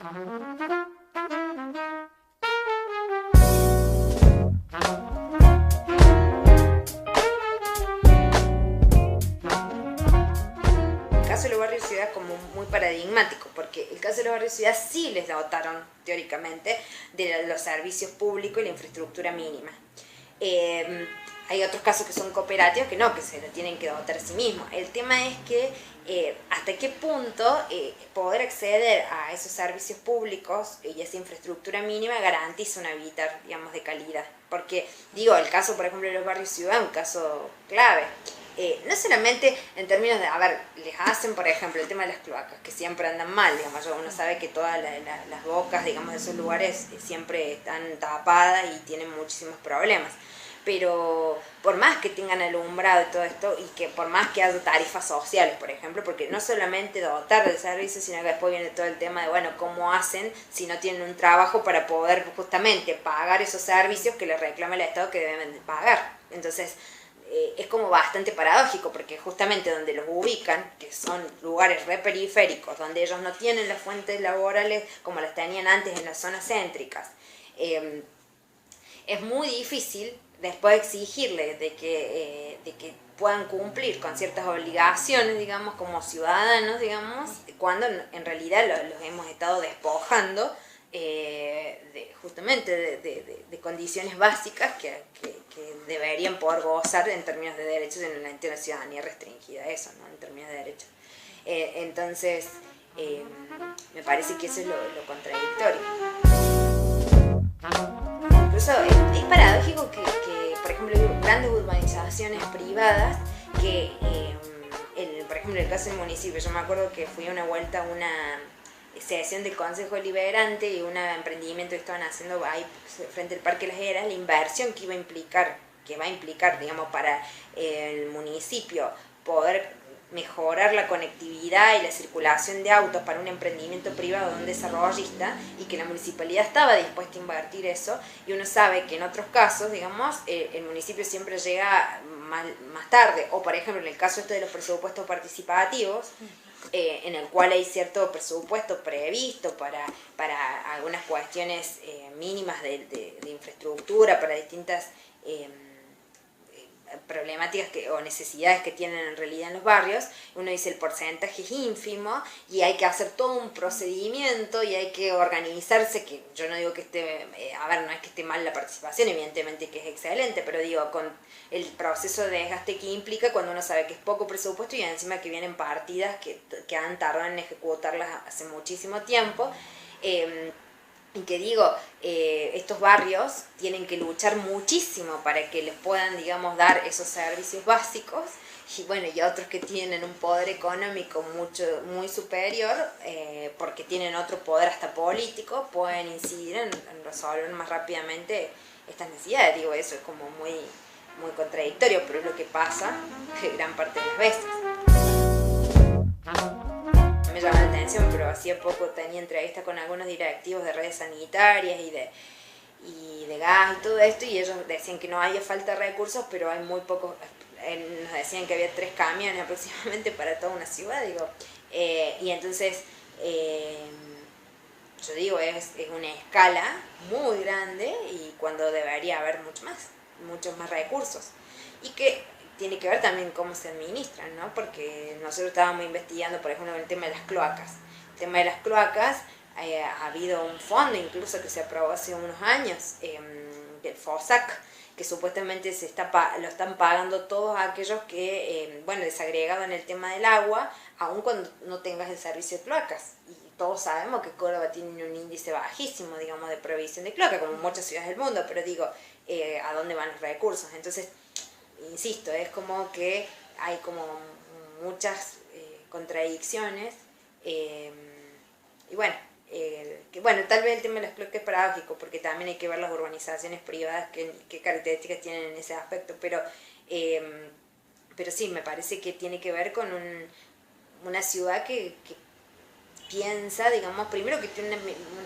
El caso de los barrios ciudad es como muy paradigmático, porque el caso de los barrios ciudad sí les dotaron teóricamente de los servicios públicos y la infraestructura mínima. Hay otros casos que son cooperativos que no, que se lo tienen que dotar a sí mismos. El tema es que hasta qué punto poder acceder a esos servicios públicos y esa infraestructura mínima garantiza un habitar, digamos, de calidad. Porque, digo, el caso, por ejemplo, de los barrios ciudad es un caso clave. No solamente en términos de, a ver, les hacen, por ejemplo, el tema de las cloacas, que siempre andan mal, digamos, uno sabe que todas las bocas, digamos, de esos lugares siempre están tapadas y tienen muchísimos problemas. Pero por más que tengan alumbrado y todo esto, y que por más que haya tarifas sociales, por ejemplo, porque no solamente dotar del servicio, sino que después viene todo el tema de, bueno, cómo hacen si no tienen un trabajo para poder justamente pagar esos servicios que les reclama el Estado que deben de pagar. Entonces, es como bastante paradójico, porque justamente donde los ubican, que son lugares re periféricos, donde ellos no tienen las fuentes laborales como las tenían antes en las zonas céntricas, es muy difícil después exigirles de que puedan cumplir con ciertas obligaciones, digamos, como ciudadanos, digamos, cuando en realidad los hemos estado despojando justamente de condiciones básicas que deberían poder gozar en términos de derechos en la ciudadanía restringida, eso, ¿no? En términos de derechos. Entonces, me parece que eso es lo contradictorio. Incluso es paradójico que, por ejemplo, hay grandes urbanizaciones privadas que, por ejemplo, en el caso del municipio, yo me acuerdo que fui a una vuelta a una sesión del Consejo Deliberante y un emprendimiento que estaban haciendo ahí frente al Parque Las Heras, la inversión que va a implicar, digamos, para el municipio poder mejorar la conectividad y la circulación de autos para un emprendimiento privado de un desarrollista, y que la municipalidad estaba dispuesta a invertir eso, y uno sabe que en otros casos, digamos, el municipio siempre llega más tarde, o por ejemplo en el caso este de los presupuestos participativos, en el cual hay cierto presupuesto previsto para algunas cuestiones mínimas de infraestructura, para distintas problemáticas o necesidades que tienen en realidad en los barrios. Uno dice el porcentaje es ínfimo y hay que hacer todo un procedimiento y hay que organizarse, que yo no digo que esté, a ver, no es que esté mal la participación, evidentemente que es excelente, pero digo, con el proceso de desgaste que implica cuando uno sabe que es poco presupuesto y encima que vienen partidas que han tardado en ejecutarlas hace muchísimo tiempo, y que digo, estos barrios tienen que luchar muchísimo para que les puedan, digamos, dar esos servicios básicos, y bueno, y otros que tienen un poder económico muy superior, porque tienen otro poder hasta político, pueden incidir en resolver más rápidamente estas necesidades. Digo, eso es como muy contradictorio, pero es lo que pasa gran parte de las veces. Me llama la atención, pero hacía poco tenía entrevista con algunos directivos de redes sanitarias y de gas y todo esto, y ellos decían que no había falta de recursos, pero hay muy pocos. Nos decían que había 3 camiones aproximadamente para toda una ciudad, digo, y entonces yo digo, es una escala muy grande, y cuando debería haber muchos más recursos, y que tiene que ver también cómo se administran, ¿no? Porque nosotros estábamos investigando, por ejemplo, el tema de las cloacas. El tema de las cloacas, ha habido un fondo incluso que se aprobó hace unos años, del FOSAC, que supuestamente lo están pagando todos aquellos que, desagregado en el tema del agua, aun cuando no tengas el servicio de cloacas. Y todos sabemos que Córdoba tiene un índice bajísimo, digamos, de provisión de cloacas, como muchas ciudades del mundo, pero digo, ¿a dónde van los recursos? Entonces, insisto, es como que hay como muchas contradicciones, y bueno, tal vez el tema de las cloacas es paradójico, porque también hay que ver las urbanizaciones privadas qué características tienen en ese aspecto, pero sí, me parece que tiene que ver con una ciudad que piensa, digamos, primero que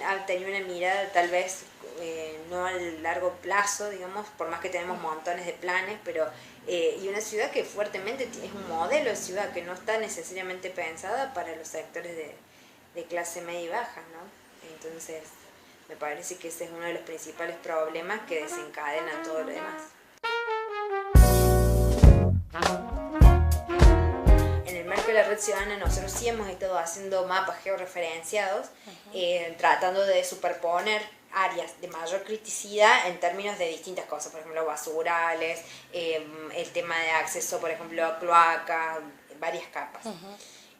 ha tenido una mirada tal vez no a largo plazo, digamos, por más que tenemos montones de planes, pero y una ciudad que fuertemente es un modelo de ciudad que no está necesariamente pensada para los sectores de clase media y baja, ¿no? Entonces, me parece que ese es uno de los principales problemas que desencadenan todo lo demás. En el marco de la red ciudadana nosotros sí hemos estado haciendo mapas georreferenciados, tratando de superponer áreas de mayor criticidad en términos de distintas cosas, por ejemplo basurales, el tema de acceso, por ejemplo, a cloacas, varias capas.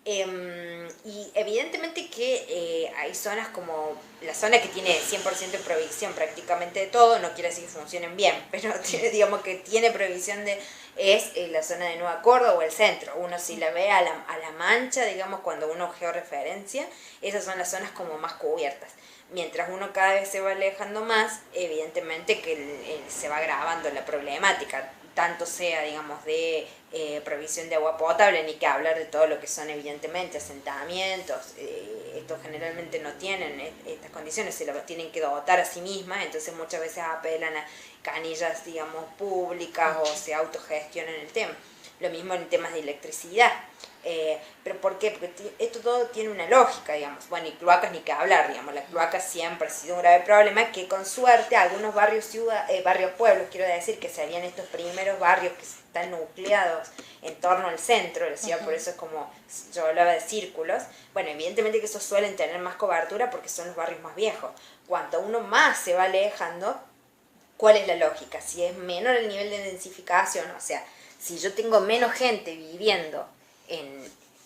Y evidentemente que hay zonas como la zona que tiene 100% de provisión prácticamente de todo, no quiere decir que funcionen bien, pero digamos que tiene provisión de, es la zona de Nueva Córdoba o el centro. Uno si la ve a la mancha, digamos, cuando uno georreferencia, esas son las zonas como más cubiertas. Mientras uno cada vez se va alejando más, evidentemente que se va agravando la problemática, tanto sea, digamos, de provisión de agua potable, ni que hablar de todo lo que son, evidentemente, asentamientos. Estos generalmente no tienen estas condiciones, se lo tienen que dotar a sí mismas, entonces muchas veces apelan a canillas, digamos, públicas o se autogestionan el tema. Lo mismo en temas de electricidad. ¿Pero por qué? Porque esto todo tiene una lógica, digamos. Bueno, y cloacas ni que hablar, digamos. Las cloacas siempre ha sido un grave problema que con suerte algunos barrios pueblos, quiero decir, que serían estos primeros barrios que están nucleados en torno al centro, la ciudad, por eso es como yo hablaba de círculos. Bueno, evidentemente que esos suelen tener más cobertura porque son los barrios más viejos. Cuanto uno más se va alejando, ¿cuál es la lógica? Si es menor el nivel de densificación, o sea, si yo tengo menos gente viviendo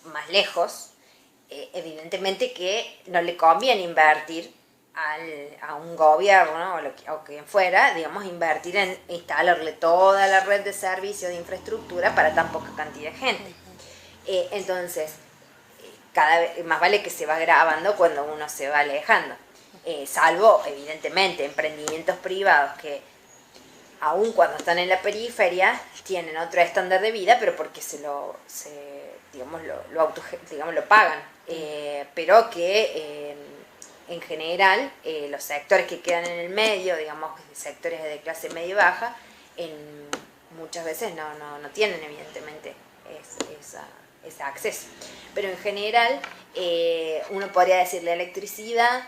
más lejos, evidentemente que no le conviene invertir a un gobierno o quien fuera, digamos, invertir en instalarle toda la red de servicios de infraestructura para tan poca cantidad de gente. Entonces, cada vez más vale que se va agravando cuando uno se va alejando, salvo, evidentemente, emprendimientos privados que aun cuando están en la periferia, tienen otro estándar de vida, pero porque lo pagan. Pero que en general los sectores que quedan en el medio, digamos, sectores de clase media y baja, muchas veces no tienen evidentemente ese acceso. Pero en general uno podría decir la electricidad,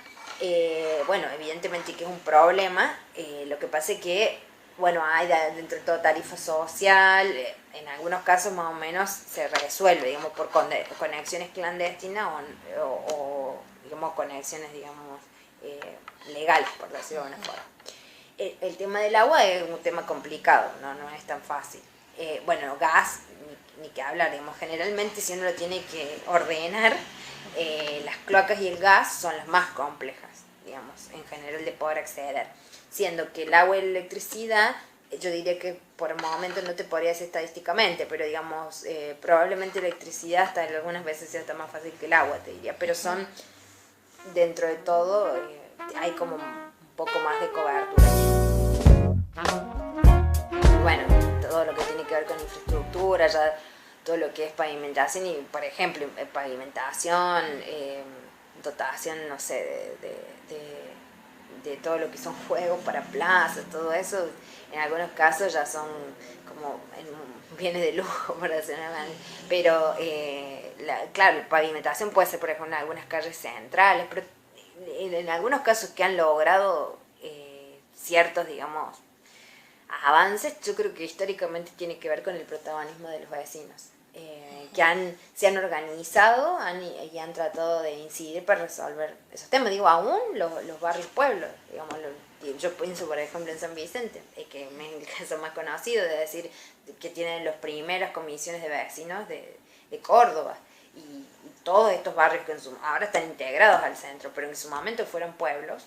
bueno, evidentemente que es un problema, lo que pasa es que bueno, hay dentro de todo tarifa social, en algunos casos más o menos se resuelve, digamos, por conexiones clandestinas o digamos, conexiones, digamos, legales, por decirlo de alguna forma. El tema del agua es un tema complicado, no es tan fácil. Bueno, gas, ni que hablar, digamos, generalmente si uno lo tiene que ordenar, las cloacas y el gas son las más complejas, digamos, en general de poder acceder. Siendo que el agua y la electricidad, yo diría que por el momento no te podría decir estadísticamente, pero digamos, probablemente la electricidad hasta algunas veces sea hasta más fácil que el agua, te diría, pero son, dentro de todo, hay como un poco más de cobertura. Bueno, todo lo que tiene que ver con infraestructura, ya todo lo que es pavimentación y, por ejemplo, pavimentación, dotación, no sé, de todo lo que son juegos para plazas, todo eso, en algunos casos ya son como bienes de lujo, por decirlo así. Pero, claro, la pavimentación puede ser, por ejemplo, en algunas calles centrales, pero en algunos casos que han logrado ciertos, digamos, avances, yo creo que históricamente tiene que ver con el protagonismo de los vecinos. Que se han organizado y han tratado de incidir para resolver esos temas. Digo, aún los barrios pueblos, digamos, yo pienso por ejemplo en San Vicente, que es el caso más conocido, de decir que tienen las primeras comisiones de vecinos de Córdoba, y todos estos barrios que ahora están integrados al centro, pero en su momento fueron pueblos.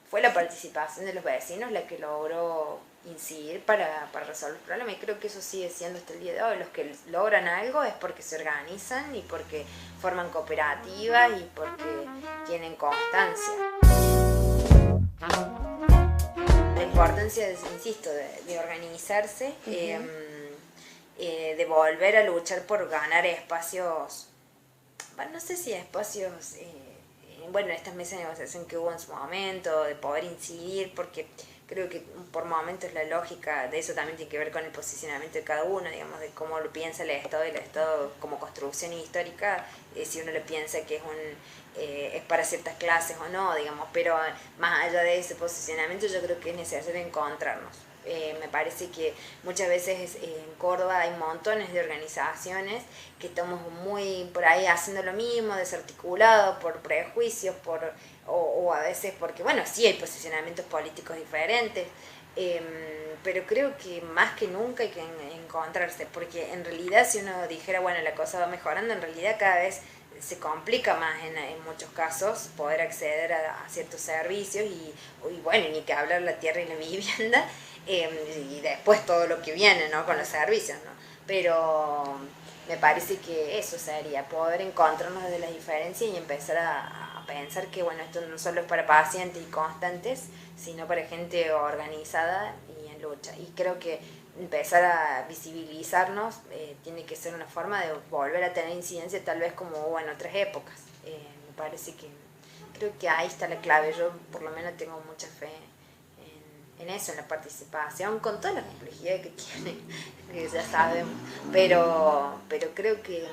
Fue la participación de los vecinos la que logró incidir para resolver el problema, y creo que eso sigue siendo hasta el día de hoy. Los que logran algo es porque se organizan y porque forman cooperativas y porque tienen constancia. La importancia, insisto, de organizarse, de volver a luchar por ganar espacios, bueno, no sé si estas mesas de negociación que hubo en su momento, de poder incidir, porque creo que por momentos la lógica de eso también tiene que ver con el posicionamiento de cada uno, digamos, de cómo lo piensa el Estado como construcción histórica, si uno lo piensa que es para ciertas clases o no, digamos, pero más allá de ese posicionamiento yo creo que es necesario encontrarnos. Me parece que muchas veces en Córdoba hay montones de organizaciones que estamos muy por ahí haciendo lo mismo, desarticulados por prejuicios, o a veces porque, bueno, sí hay posicionamientos políticos diferentes, pero creo que más que nunca hay que encontrarse, porque en realidad si uno dijera, bueno, la cosa va mejorando, en realidad cada vez se complica más en muchos casos poder acceder a ciertos servicios y bueno, ni que hablar la tierra y la vivienda, y después todo lo que viene, ¿no? Con los servicios, ¿no? Pero me parece que eso sería poder encontrarnos desde las diferencias y empezar a pensar que, bueno, esto no solo es para pacientes y constantes, sino para gente organizada y en lucha. Y creo que empezar a visibilizarnos tiene que ser una forma de volver a tener incidencia tal vez como hubo en otras épocas. Me parece que creo que ahí está la clave. Yo por lo menos tengo mucha fe en eso, en la participación, con toda la complejidad que tiene, que ya sabemos, pero creo que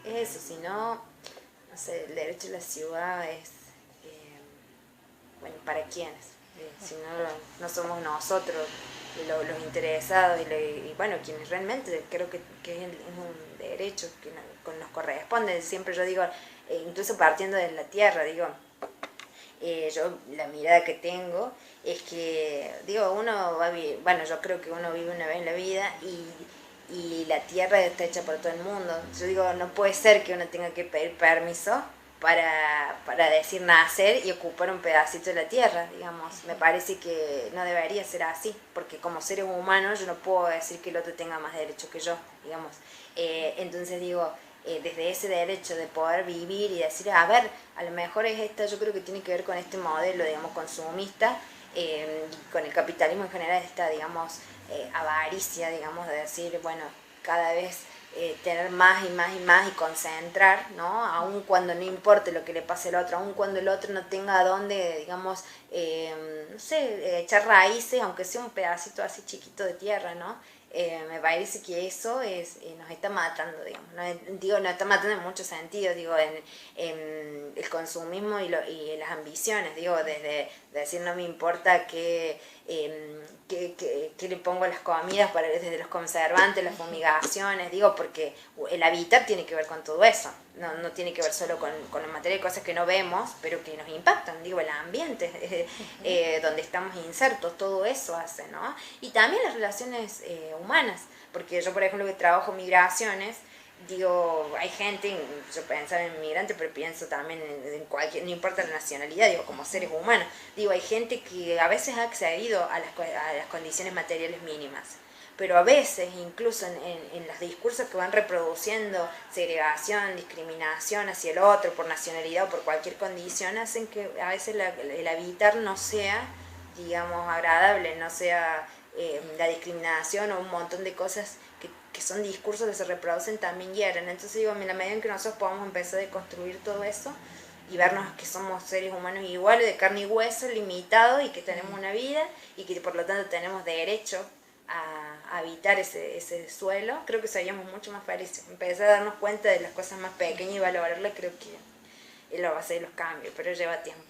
es eso, si no, no sé, el derecho a la ciudad es, bueno, ¿para quiénes? Si no somos nosotros los interesados y bueno, quienes realmente creo que es un derecho que nos corresponde. Siempre yo digo, incluso partiendo de la tierra, digo, yo la mirada que tengo es que, digo, uno va a vivir, bueno, yo creo que uno vive una vez en la vida y la tierra está hecha por todo el mundo. Yo digo, no puede ser que uno tenga que pedir permiso para decir nacer y ocupar un pedacito de la tierra, digamos. Me parece que no debería ser así, porque como seres humanos yo no puedo decir que el otro tenga más derecho que yo, digamos. Entonces digo, desde ese derecho de poder vivir y decir, a ver, a lo mejor es esta, yo creo que tiene que ver con este modelo, digamos, consumista, con el capitalismo en general, esta, digamos, avaricia, digamos, de decir, bueno, cada vez tener más y más y más y concentrar, ¿no? Aun cuando no importe lo que le pase al otro, aun cuando el otro no tenga a dónde, digamos, no sé, echar raíces, aunque sea un pedacito así chiquito de tierra, ¿no? Me parece que eso nos está matando, digamos, ¿no? Digo, nos está matando en muchos sentidos, digo, en el consumismo y las ambiciones, digo, desde decir no me importa que le pongo a las comidas desde los conservantes, las fumigaciones, digo, porque el hábitat tiene que ver con todo eso, no tiene que ver solo con la materia de cosas que no vemos, pero que nos impactan, digo, el ambiente donde estamos insertos, todo eso hace, ¿no? Y también las relaciones humanas, porque yo, por ejemplo, que trabajo migraciones, digo, hay gente, yo pensaba en migrante, pero pienso también en cualquier, no importa la nacionalidad, digo, como seres humanos, digo, hay gente que a veces ha accedido a las condiciones materiales mínimas, pero a veces, incluso en los discursos que van reproduciendo segregación, discriminación hacia el otro por nacionalidad o por cualquier condición, hacen que a veces el habitar no sea, digamos, agradable, no sea la discriminación o un montón de cosas que son discursos que se reproducen también hieren. Entonces digo, en la medida en que nosotros podamos empezar a construir todo eso y vernos que somos seres humanos iguales, de carne y hueso, limitados y que tenemos una vida y que por lo tanto tenemos derecho a habitar ese suelo, creo que seríamos mucho más felices. Empezar a darnos cuenta de las cosas más pequeñas y valorarlas, creo que es la base de los cambios, pero lleva tiempo.